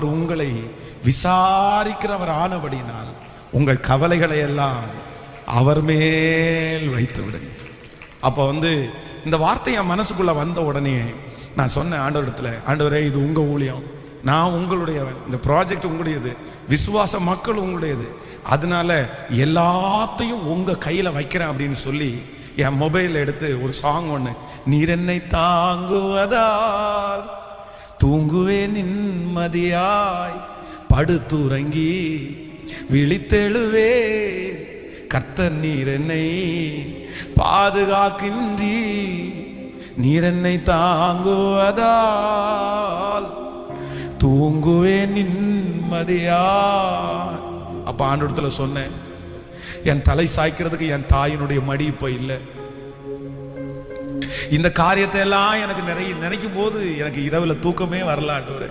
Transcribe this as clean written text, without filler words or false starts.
உங்களை விசாரிக்கிறவர் ஆனபடினால் உங்கள் கவலைகளை எல்லாம் அவர் மேல் வைத்து விடுங்க. அப்போ இந்த வார்த்தை என் மனசுக்குள்ள வந்த உடனே நான் சொன்னேன் ஆண்டவரிடத்துல, ஆண்டவரே இது உங்க ஊழியம், நான் உங்களுடையவன், இந்த ப்ராஜெக்ட் உங்களுடையது, விசுவாச மக்கள் உங்களுடையது, அதனால எல்லாத்தையும் உங்க கையில வைக்கிறேன் அப்படின்னு சொல்லி என் மொபைல் எடுத்து ஒரு சாங் ஒன்று, நீர் என்னை தாங்குவதால் தூங்குவே நிம்மதியாய், படுத்துறங்கி விழித்தெழுவே, கர்த்தர் நீர் என்னை பாதுகாக்கின்றி, நீர் என்னை தாங்குவதால் தூங்குவே நிம்மதியாய். அப்ப ஆண்டவரிடத்துல சொன்னேன், என் தலை சாய்க்கிறதுக்கு என் தாயினுடைய மடி இப்ப இல்லை. இந்த காரியத்தை எல்லாம் எனக்கு நினைக்கும் போது எனக்கு இரவுல தூக்கமே வரல ஆண்டவரே.